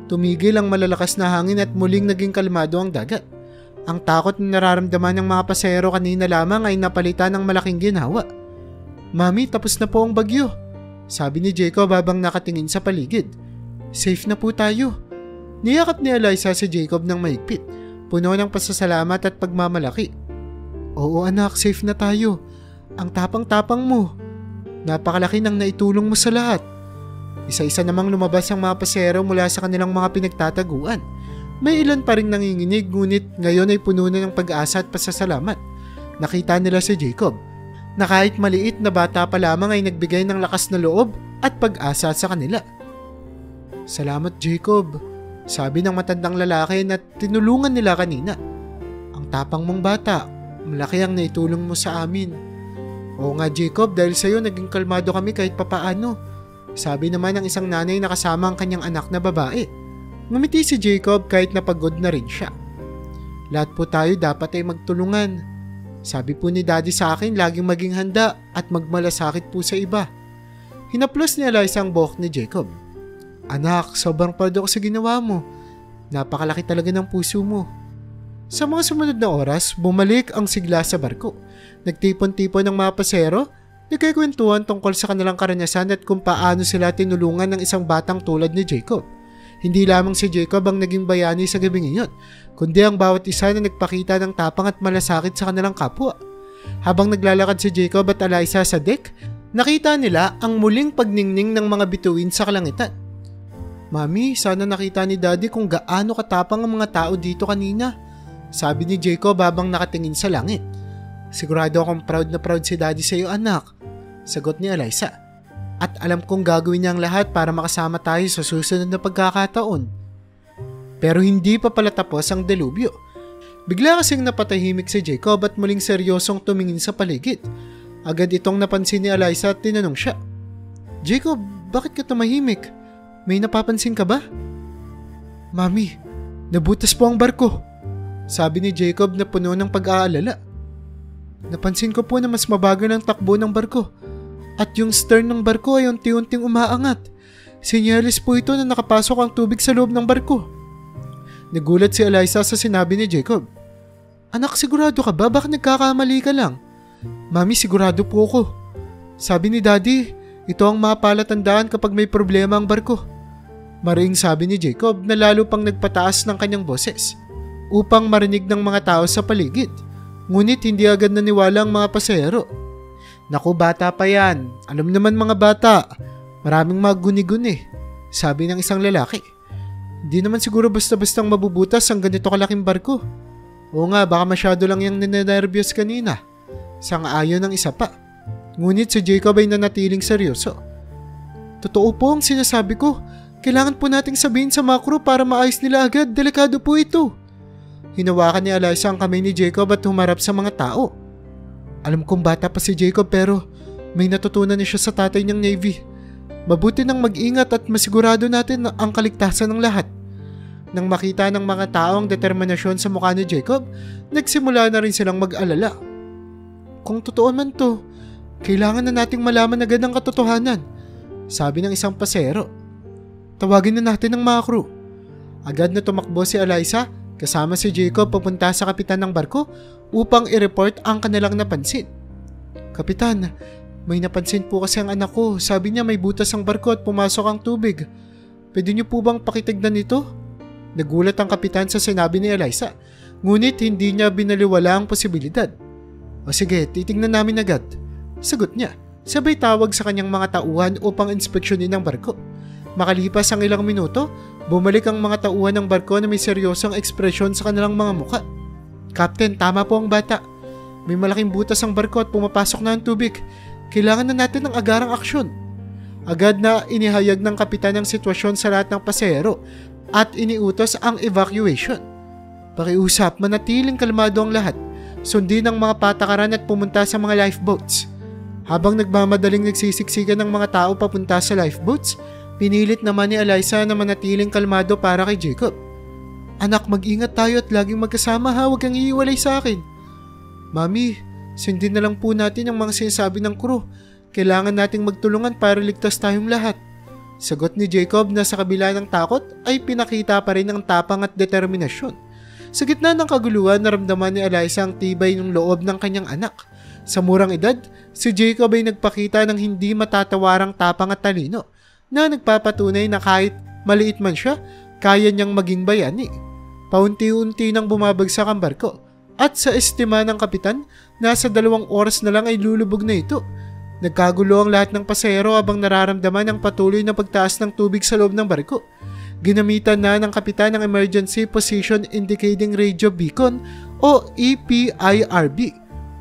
Tumigil ang malalakas na hangin at muling naging kalmado ang dagat. Ang takot na nararamdaman ng mga pasahero kanina lamang ay napalitan ng malaking ginhawa. Mami, tapos na po ang bagyo. Sabi ni Jacob habang nakatingin sa paligid. Safe na po tayo. Niyakap ni Eliza si Jacob ng mahigpit, puno ng pasasalamat at pagmamalaki. Oo anak, safe na tayo. Ang tapang-tapang mo. Napakalaki ng naitulong mo sa lahat. Isa-isa namang lumabas ang mga pasahero mula sa kanilang mga pinagtataguan. May ilan pa rin nanginginig ngunit ngayon ay puno na ng pag-asa at pasasalamat. Nakita nila si Jacob na kahit maliit na bata pa lamang ay nagbigay ng lakas na loob at pag-asa sa kanila. Salamat Jacob, sabi ng matandang lalaki na tinulungan nila kanina. Ang tapang mong bata, malaki ang naitulong mo sa amin. Oo nga Jacob, dahil sa iyo naging kalmado kami kahit papaano. Sabi naman ng isang nanay na kasama ang kanyang anak na babae. Ngumiti si Jacob kahit napagod na rin siya. Lahat po tayo dapat ay magtulungan. Sabi po ni Daddy sa akin laging maging handa at magmalasakit po sa iba. Hinaplos ni Eliza ang buhok ni Jacob. Anak, sobrang proud ako sa ginawa mo. Napakalaki talaga ng puso mo. Sa mga sumunod na oras, bumalik ang sigla sa barko. Nagtipon-tipon ng mga pasero. Nagkikwentuhan tungkol sa kanilang karanasan at kung paano sila tinulungan ng isang batang tulad ni Jacob. Hindi lamang si Jacob ang naging bayani sa gabing iyon, kundi ang bawat isa na nagpakita ng tapang at malasakit sa kanilang kapwa. Habang naglalakad si Jacob at Eliza sa deck, nakita nila ang muling pagningning ng mga bituin sa kalangitan. Mami, sana nakita ni Daddy kung gaano katapang ang mga tao dito kanina, sabi ni Jacob habang nakatingin sa langit. Sigurado akong proud na proud si Daddy sa iyo, anak, sagot ni Eliza. At alam kong gagawin niya ang lahat para makasama tayo sa susunod na pagkakataon. Pero hindi pa pala tapos ang delubyo. Bigla kasing napatahimik si Jacob at muling seryosong tumingin sa paligid. Agad itong napansin ni Eliza at tinanong siya. Jacob, bakit ka tumahimik? May napapansin ka ba? Mami, nabutas po ang barko, sabi ni Jacob na puno ng pag-aalala. Napansin ko po na mas mabagal ang takbo ng barko at yung stern ng barko ay unti-unting umaangat. Sinyalis po ito na nakapasok ang tubig sa loob ng barko. Nagulat si Eliza sa sinabi ni Jacob. Anak, sigurado ka ba? Bakit nagkakamali ka lang? Mami, sigurado po ako. Sabi ni Daddy, ito ang mapalatandaan kapag may problema ang barko. Maring sabi ni Jacob na lalo pang nagpataas ng kanyang boses upang marinig ng mga tao sa paligid. Ngunit hindi agad naniwala ang mga pasahero. Naku, bata pa yan. Alam naman mga bata, maraming mga guni-guni, sabi ng isang lalaki. Hindi naman siguro basta-bastang mabubutas ang ganito kalaking barko. Oo nga, baka masyado lang yung ninenervyos kanina, sang-ayon ng isa pa. Ngunit si Jacob ay nanatiling seryoso. Totoo po ang sinasabi ko. Kailangan po nating sabihin sa mga crew para maayos nila agad. Delikado po ito. Hinawakan ni Eliza ang kamay ni Jacob at humarap sa mga tao. Alam kong bata pa si Jacob pero may natutunan niya siya sa tatay niyang Navy. Mabuti nang mag-ingat at masigurado natin ang kaligtasan ng lahat. Nang makita ng mga tao ang determinasyon sa mukha ni Jacob, nagsimula na rin silang mag-alala. Kung totoo man to, kailangan na nating malaman agad ang katotohanan, sabi ng isang pasero. Tawagin na natin ang mga crew. Agad na tumakbo si Eliza kasama si Jacob papunta sa kapitan ng barko upang i-report ang kanilang napansin. Kapitan, may napansin po kasi ang anak ko. Sabi niya may butas ang barko at pumasok ang tubig. Pwede niyo po bang pakitignan ito? Nagulat ang kapitan sa sinabi ni Eliza, ngunit hindi niya binaliwala ang posibilidad. O sige, titignan namin agad, sagot niya. Sabay tawag sa kanyang mga tauhan upang inspeksyonin ang barko. Makalipas ang ilang minuto, bumalik ang mga tauhan ng barko na may seryosong ekspresyon sa kanilang mga muka. Captain, tama po ang bata. May malaking butas ang barko at pumapasok na ang tubig. Kailangan na natin ng agarang aksyon. Agad na inihayag ng kapitan ang sitwasyon sa lahat ng pasahero at iniutos ang evacuation. Pakiusap, manatiling kalmado ang lahat. Sundin ang mga patakaran at pumunta sa mga lifeboats. Habang nagmamadaling nagsisiksikan ng mga tao papunta sa lifeboats, pinilit naman ni Eliza na manatiling kalmado para kay Jacob. Anak, mag-ingat tayo at laging magkasama ha, huwag kang iiwalay sa akin. Mami, sundin na lang po natin ang mga sinasabi ng crew. Kailangan nating magtulungan para ligtas tayong lahat. Sagot ni Jacob na sa kabila ng takot ay pinakita pa rin ang tapang at determinasyon. Sa gitna ng kaguluhan, naramdaman ni Eliza ang tibay ng loob ng kanyang anak. Sa murang edad, si Jacob ay nagpakita ng hindi matatawarang tapang at talino na nagpapatunay na kahit maliit man siya, kaya niyang maging bayani. Paunti-unti nang bumabagsak ang barko at sa estima ng kapitan, nasa 2 oras na lang ay lulubog na ito. Nagkagulo ang lahat ng pasahero habang nararamdaman ang patuloy na pagtaas ng tubig sa loob ng barko. Ginamitan na ng kapitan ng Emergency Position Indicating Radio Beacon o EPIRB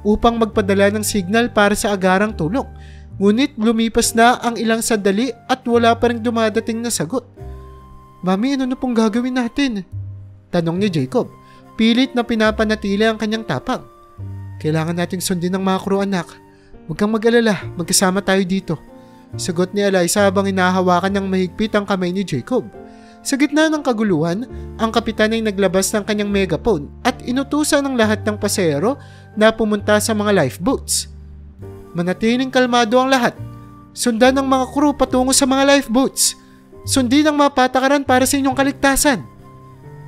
upang magpadala ng signal para sa agarang tulong. Ngunit lumipas na ang ilang sandali at wala pa ring dumadating na sagot. Mami, ano na pong gagawin natin? Tanong ni Jacob. Pilit na pinapanatili ang kanyang tapang. Kailangan nating sundin ang mga crew, anak. Huwag kang mag-alala, magkasama tayo dito. Sagot ni Eliza habang hinahawakan ng mahigpit ang kamay ni Jacob. Sa gitna ng kaguluhan, ang kapitan ay naglabas ng kanyang megaphone at inutusan ng lahat ng pasahero na pumunta sa mga lifeboats. Manatiling kalmado ang lahat. Sundan ng mga crew patungo sa mga lifeboats. Sundin ang mga patakaran para sa inyong kaligtasan.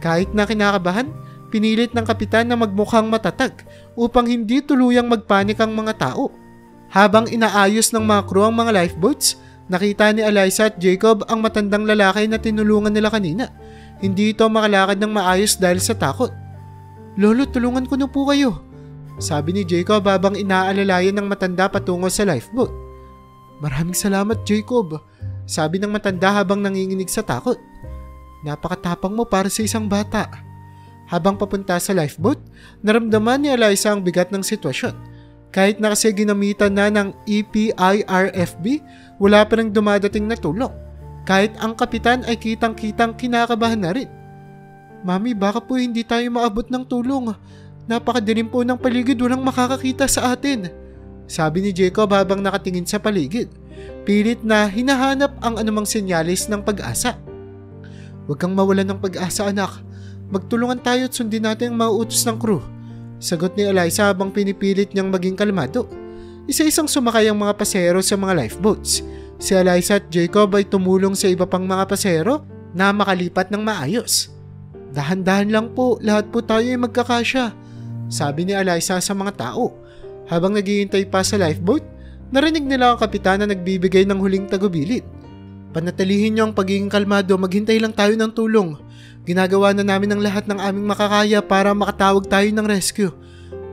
Kahit na kinakabahan, pinilit ng kapitan na magmukhang matatag upang hindi tuluyang magpanik ang mga tao. Habang inaayos ng mga crew ang mga lifeboats, nakita ni Eliza at Jacob ang matandang lalaki na tinulungan nila kanina. Hindi ito makalakad ng maayos dahil sa takot. Lolo, tulungan ko na po kayo, sabi ni Jacob habang inaalalayan ng matanda patungo sa lifeboat. Maraming salamat, Jacob, sabi ng matanda habang nanginginig sa takot. Napakatapang mo para sa isang bata. Habang papunta sa lifeboat, naramdaman ni Eliza ang bigat ng sitwasyon. Kahit na kasi ginamitan na ng EPIRFB, wala pa ring dumadating na tulong. Kahit ang kapitan ay kitang-kitang kinakabahan na rin. Mami, baka po hindi tayo maabot ng tulong. Napakadilim po ng paligid, walang makakakita sa atin, sabi ni Jacob habang nakatingin sa paligid. Pilit na hinahanap ang anumang senyalis ng pag-asa. Huwag kang mawalan ng pag-asa, anak. Magtulungan tayo at sundin natin ang mga utos ng crew, sagot ni Eliza habang pinipilit niyang maging kalmado. Isa-isang sumakay ang mga pasahero sa mga lifeboats. Si Eliza at Jacob ay tumulong sa iba pang mga pasahero na makalipat ng maayos. Dahan-dahan lang po, lahat po tayo ay magkakasya, sabi ni Eliza sa mga tao. Habang naghihintay pa sa lifeboat, narinig nila ang kapitan na nagbibigay ng huling tagubilin. Panatilihin niyo ang pagiging kalmado, maghintay lang tayo ng tulong. Ginagawa na namin ang lahat ng aming makakaya para makatawag tayo ng rescue.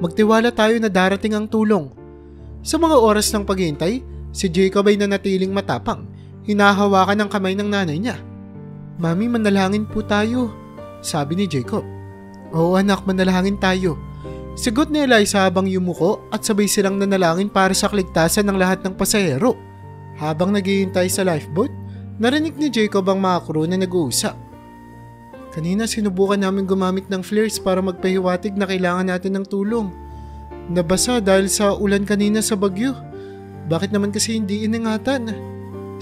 Magtiwala tayo na darating ang tulong. Sa mga oras ng paghihintay, si Jacob ay nanatiling matapang. Hinahawakan ang kamay ng nanay niya. Mami, manalangin po tayo, sabi ni Jacob. Oo anak, manalangin tayo, sagot ni Eliza habang yumuko at sabay silang nanalangin para sa kaligtasan ng lahat ng pasahero. Habang naghihintay sa lifeboat, narinig ni Jacob ang mga crew na nag-uusap. Kanina sinubukan namin gumamit ng flares para magpahiwatig na kailangan natin ng tulong. Nabasa dahil sa ulan kanina sa bagyo. Bakit naman kasi hindi iningatan?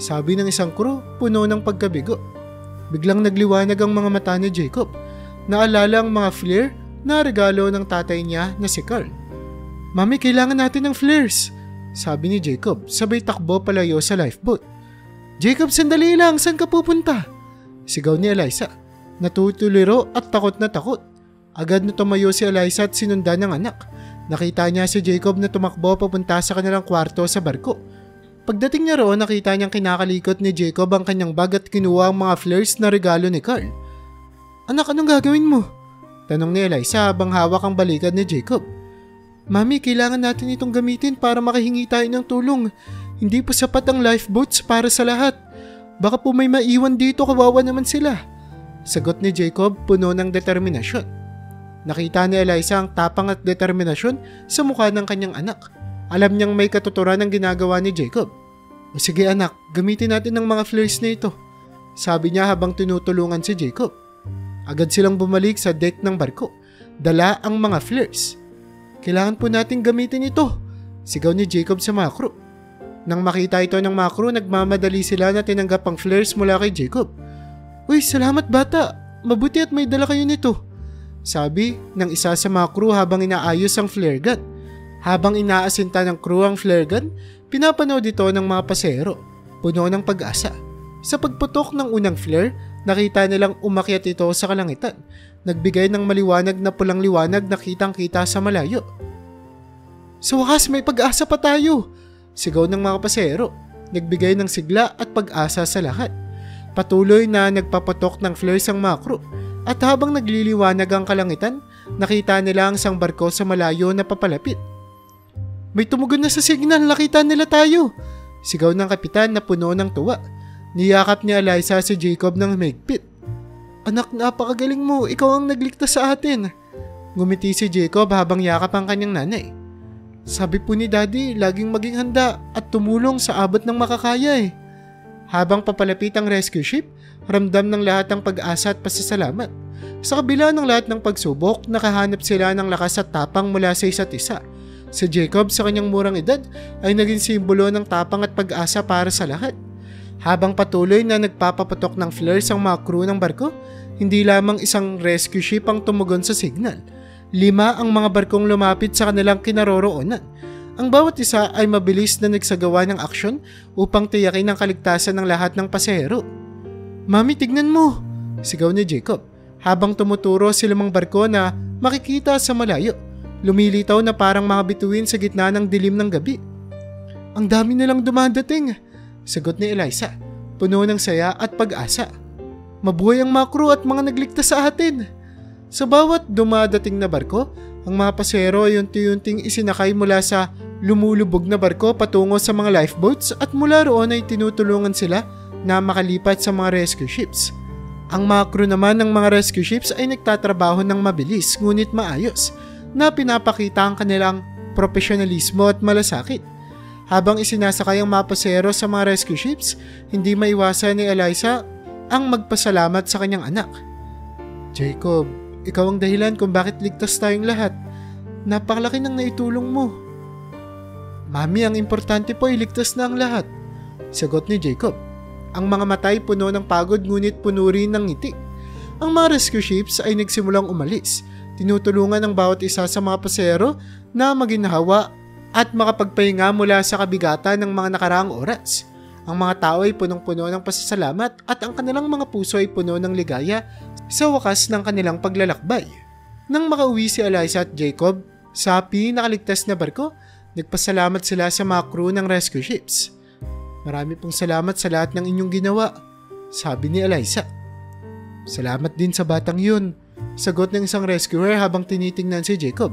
Sabi ng isang crew, puno ng pagkabigo. Biglang nagliwanag ang mga mata ni Jacob. Naalala ang mga flare na regalo ng tatay niya na si Carl. Mami, kailangan natin ng flares, sabi ni Jacob, sabay takbo palayo sa lifeboat. Jacob, sandali lang, saan ka pupunta? Sigaw ni Eliza. Natutuliro at takot na takot. Agad na tumayo si Eliza at sinundan ng anak. Nakita niya si Jacob na tumakbo papunta sa kanilang kwarto sa barko. Pagdating niya roon, nakita niyang kinakalikot ni Jacob ang kanyang bag at kinuha ang mga flares na regalo ni Carl. Anak, anong gagawin mo? Tanong ni Eliza habang hawak ang balikat ni Jacob. Mami, kailangan natin itong gamitin para makahingi tayo ng tulong. Hindi po sapat ang lifeboats para sa lahat. Baka po may maiwan dito, kawawa naman sila, sagot ni Jacob puno ng determinasyon. Nakita ni Eliza ang tapang at determinasyon sa mukha ng kanyang anak. Alam niyang may katuturan ang ginagawa ni Jacob. O sige anak, gamitin natin ang mga flares na ito, sabi niya habang tinutulungan si Jacob. Agad silang bumalik sa deck ng barko. Dala ang mga flares. Kailangan po natin gamitin ito, sigaw ni Jacob sa mga crew. Nang makita ito ng mga crew, nagmamadali sila na tinanggap ang flares mula kay Jacob. Uy, salamat bata. Mabuti at may dala kayo nito, sabi ng isa sa mga crew habang inaayos ang flare gun. Habang inaasinta ng crew ang flare gun, pinapanood ito ng mga pasahero, puno ng pag-asa. Sa pagputok ng unang flare, nakita nilang umakyat ito sa kalangitan. Nagbigay ng maliwanag na pulang liwanag na kitang-kita sa malayo. Sa wakas, may pag-asa pa tayo, sigaw ng mga pasahero. Nagbigay ng sigla at pag-asa sa lahat. Patuloy na nagpapatok ng flares ang mga crew. At habang nagliliwanag ang kalangitan, nakita nila ang isang barko sa malayo na papalapit. May tumugon na sa signal, nakita nila tayo, sigaw ng kapitan na puno ng tuwa. Niyakap ni Eliza si Jacob ng mahigpit. Anak, napakagaling mo, ikaw ang nagligtas sa atin, ngumiti si Jacob habang yakap ang kanyang nanay. Sabi po ni Daddy, laging maging handa at tumulong sa abot ng makakaya eh. Habang papalapit ang rescue ship, ramdam ng lahat ng pag-asa at pasasalamat. Sa kabila ng lahat ng pagsubok, nakahanap sila ng lakas at tapang mula sa isa't isa. Si Jacob sa kanyang murang edad ay naging simbolo ng tapang at pag-asa para sa lahat. Habang patuloy na nagpapaputok ng flares ang mga crew ng barko, hindi lamang isang rescue ship ang tumugon sa signal. 5 ang mga barkong lumapit sa kanilang kinaroroonan. Ang bawat isa ay mabilis na nagsagawa ng aksyon upang tiyakin ang kaligtasan ng lahat ng pasahero. Mami, tignan mo, sigaw ni Jacob habang tumuturo sa 5 barko na makikita sa malayo. Lumilitaw na parang mga bituin sa gitna ng dilim ng gabi. Ang dami nilang dumadating, sagot ni Eliza, puno ng saya at pag-asa. Mabuhay ang mga crew at mga nagligtas sa atin. Sa bawat dumadating na barko, ang mga pasahero ay unti-unting isinakay mula sa lumulubog na barko patungo sa mga lifeboats at mula roon ay tinutulungan sila na makalipat sa mga rescue ships. Ang mga crew naman ng mga rescue ships ay nagtatrabaho ng mabilis ngunit maayos na pinapakita ang kanilang profesionalismo at malasakit. Habang isinasakay ang mga pasahero sa mga rescue ships, hindi maiwasan ni Eliza ang magpasalamat sa kanyang anak. Jacob, ikaw ang dahilan kung bakit ligtas tayong lahat. Napakalaki ng naitulong mo. Mami, ang importante po ay ligtas na ang lahat, sagot ni Jacob. Ang mga matay puno ng pagod ngunit puno rin ng ngiti. Ang mga rescue ships ay nagsimulang umalis. Tinutulungan ang bawat isa sa mga pasahero na maginhawa at makapagpahinga mula sa kabigatan ng mga nakaraang oras. Ang mga tao ay punong-puno ng pasasalamat at ang kanilang mga puso ay puno ng ligaya sa wakas ng kanilang paglalakbay. Nang makauwi si Eliza at Jacob sa pinakaligtas na barko, nagpasalamat sila sa mga crew ng rescue ships. Marami pong salamat sa lahat ng inyong ginawa, sabi ni Eliza. Salamat din sa batang yun, sagot ng isang rescuer habang tinitingnan si Jacob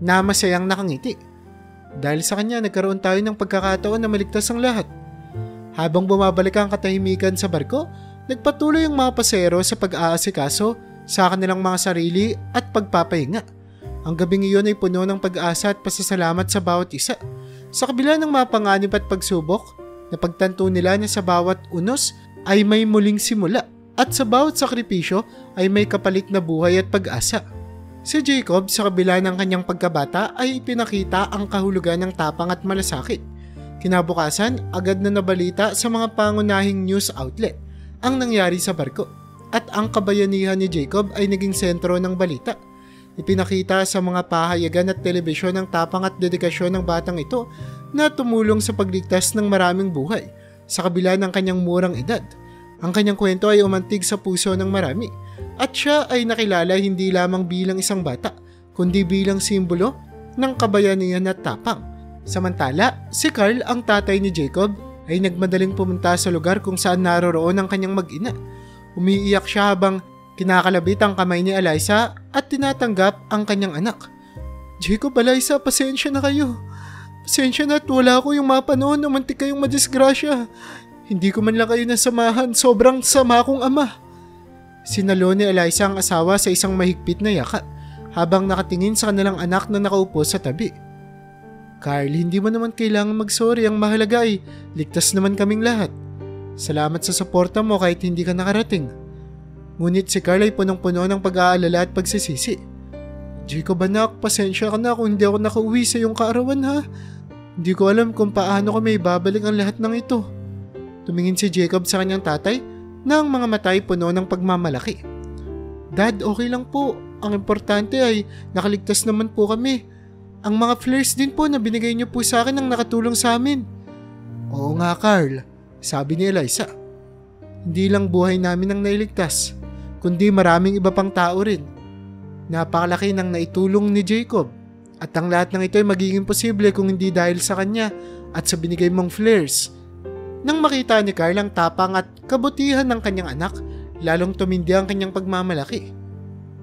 na masayang nakangiti. Dahil sa kanya nagkaroon tayo ng pagkakataon na maligtas ang lahat. Habang bumabalik ang katahimikan sa barko, nagpatuloy ang mga pasahero sa pag-aasikaso sa kanilang mga sarili at pagpapahinga. Ang gabing iyon ay puno ng pag-asa at pasasalamat sa bawat isa. Sa kabila ng mga panganib at pagsubok, napagtanto nila na sa bawat unos ay may muling simula at sa bawat sakripisyo ay may kapalit na buhay at pag-asa. Si Jacob sa kabila ng kanyang pagkabata ay pinakita ang kahulugan ng tapang at malasakit. Kinabukasan, agad na nabalita sa mga pangunahing news outlet ang nangyari sa barko at ang kabayanihan ni Jacob ay naging sentro ng balita. Ipinakita sa mga pahayagan at telebisyon ang tapang at dedikasyon ng batang ito na tumulong sa pagligtas ng maraming buhay sa kabila ng kanyang murang edad. Ang kanyang kwento ay umantig sa puso ng marami at siya ay nakilala hindi lamang bilang isang bata kundi bilang simbolo ng kabayanihan at tapang. Samantala, si Carl, ang tatay ni Jacob, ay nagmadaling pumunta sa lugar kung saan naroroon ang kanyang mag-ina. Umiiyak siya habang kinakalabit ang kamay ni Eliza at tinatanggap ang kanyang anak. Jacob, Eliza, pasensya na kayo. Pasensya na at wala ko yung mapanoon na mantik kayong madisgrasya. Hindi ko man lang kayo nasamahan, sobrang sama kong ama. Sinalo ni Eliza ang asawa sa isang mahigpit na yakap habang nakatingin sa kanilang anak na nakaupo sa tabi. Carl, hindi mo naman kailangan mag-sorry, ang mahalaga ay ligtas naman kaming lahat. Salamat sa suporta mo kahit hindi ka nakarating. Ngunit si Carl ay punong-puno ng pag-aalala at pagsisisi. Jacob anak, pasensya ka na kung hindi ako nakauwi sa iyong kaarawan ha. Hindi ko alam kung paano ko may babalik ang lahat ng ito. Tumingin si Jacob sa kanyang tatay na ang mga mata ay puno ng pagmamalaki. Dad, okay lang po. Ang importante ay nakaligtas naman po kami. Ang mga flares din po na binigay niyo po sa akin ang nakatulong sa amin. Oo nga Carl, sabi ni Eliza. Hindi lang buhay namin ang nailigtas, kundi maraming iba pang tao rin. Napakalaki ng naitulong ni Jacob at ang lahat ng ito ay magiging posible kung hindi dahil sa kanya at sa binigay mong flares. Nang makita ni Carl ang tapang at kabutihan ng kanyang anak, lalong tumindi ang kanyang pagmamalaki.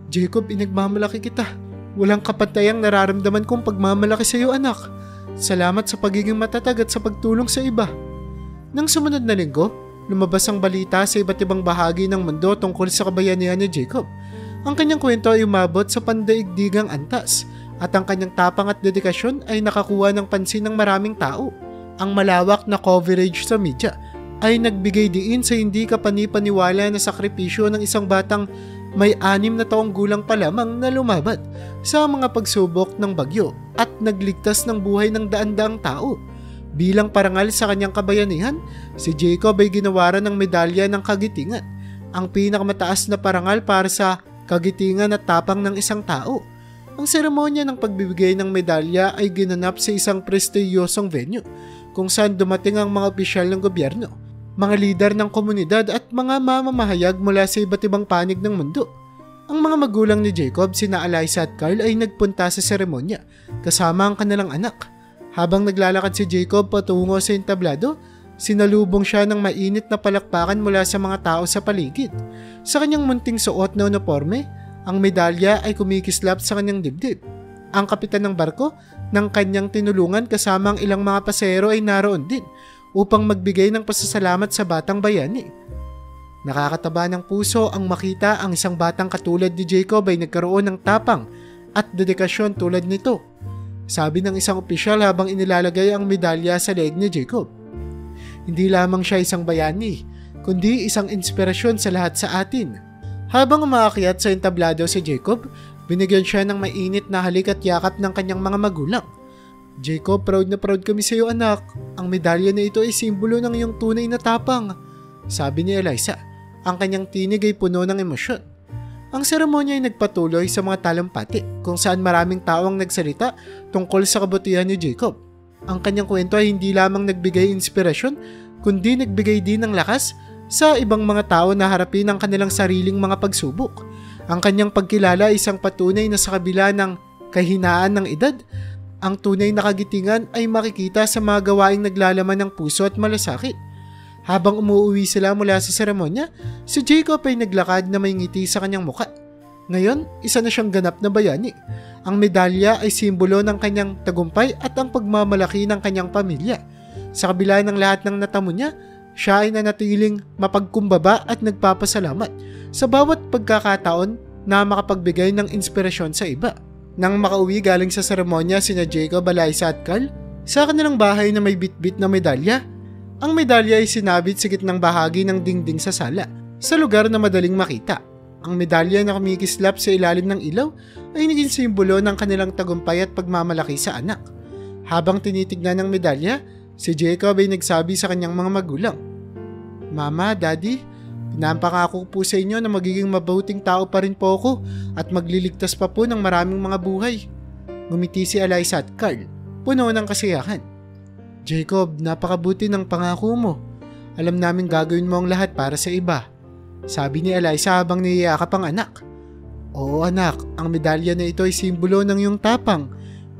Jacob, inagmamalaki kita. Walang kapantayang nararamdaman kong pagmamalaki sa iyo anak. Salamat sa pagiging matatag at sa pagtulong sa iba. Nang sumunod na linggo, lumabas ang balita sa iba't ibang bahagi ng mundo tungkol sa kabayanihan ni Jacob. Ang kanyang kwento ay umabot sa pandaigdigang antas at ang kanyang tapang at dedikasyon ay nakakuha ng pansin ng maraming tao. Ang malawak na coverage sa media ay nagbigay diin sa hindi kapani-paniwala na sakripisyo ng isang batang may 6 na taong gulang pa lamang na lumaban sa mga pagsubok ng bagyo at nagligtas ng buhay ng daan-daang tao. Bilang parangal sa kanyang kabayanihan, si Jacob ay ginawaran ng medalya ng kagitingan, ang pinakamataas na parangal para sa kagitingan at tapang ng isang tao. Ang seremonya ng pagbibigay ng medalya ay ginanap sa isang prestiyosong venue kung saan dumating ang mga opisyal ng gobyerno, mga lider ng komunidad at mga mamamahayag mula sa iba't ibang panig ng mundo. Ang mga magulang ni Jacob, sina Eliza at Carl, ay nagpunta sa seremonya kasama ang kanilang anak. Habang naglalakad si Jacob patungo sa entablado, sinalubong siya ng mainit na palakpakan mula sa mga tao sa paligid. Sa kanyang munting suot na uniforme, ang medalya ay kumikislap sa kanyang dibdib. Ang kapitan ng barko ng kanyang tinulungan kasama ang ilang mga pasero ay naroon din upang magbigay ng pasasalamat sa batang bayani. Nakakataba ng puso ang makita ang isang batang katulad ni Jacob ay nagkaroon ng tapang at dedikasyon tulad nito. Sabi ng isang opisyal habang inilalagay ang medalya sa leeg ni Jacob. Hindi lamang siya isang bayani, kundi isang inspirasyon sa lahat sa atin. Habang umaakyat sa entablado si Jacob, binigyan siya ng mainit na halik at yakap ng kanyang mga magulang. Jacob, proud na proud kami sa iyo anak. Ang medalya na ito ay simbolo ng iyong tunay na tapang, sabi ni Eliza. Ang kanyang tinig ay puno ng emosyon. Ang seremonya ay nagpatuloy sa mga talampati kung saan maraming tao ang nagsalita tungkol sa kabutihan ni Jacob. Ang kanyang kwento ay hindi lamang nagbigay inspirasyon, kundi nagbigay din ng lakas sa ibang mga tao na harapin ang kanilang sariling mga pagsubok. Ang kanyang pagkilala ay isang patunay na sa kabila ng kahinaan ng edad, ang tunay na kagitingan ay makikita sa mga gawaing naglalaman ng puso at malasakit. Habang umuwi sila mula sa seremonya, si Jacob ay naglakad na may ngiti sa kanyang mukha. Ngayon, isa na siyang ganap na bayani. Ang medalya ay simbolo ng kanyang tagumpay at ang pagmamalaki ng kanyang pamilya. Sa kabila ng lahat ng natamo niya, siya ay nanatiling mapagkumbaba at nagpapasalamat sa bawat pagkakataon na makapagbigay ng inspirasyon sa iba. Nang makauwi galing sa seremonya sina Jacob, Eliza at Carl, sa kanilang bahay na may bitbit na medalya, ang medalya ay sinabit sa gitnang bahagi ng dingding sa sala, sa lugar na madaling makita. Ang medalya na kumikislap sa ilalim ng ilaw ay naging simbolo ng kanilang tagumpay at pagmamalaki sa anak. Habang tinitignan ng medalya, si Jacob ay nagsabi sa kanyang mga magulang, Mama, Daddy, pinapangako po sa inyo na magiging mabuting tao pa rin po ako at magliligtas pa po ng maraming mga buhay. Ngumiti si Eliza at Carl, puno ng kasiyahan. Jacob, napakabuti ng pangako mo. Alam namin gagawin mo ang lahat para sa iba, sabi ni Eliza habang niyayakap ang anak. Oo anak, ang medalya na ito ay simbolo ng iyong tapang,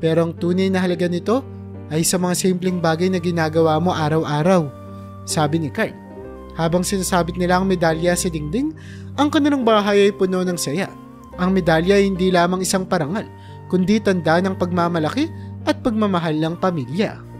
pero ang tunay na halaga nito ay sa mga simpleng bagay na ginagawa mo araw-araw, sabi ni Carl. Habang sinasabit nila ang medalya sa dingding, ang kanilang bahay ay puno ng saya. Ang medalya ay hindi lamang isang parangal, kundi tanda ng pagmamalaki at pagmamahal ng pamilya.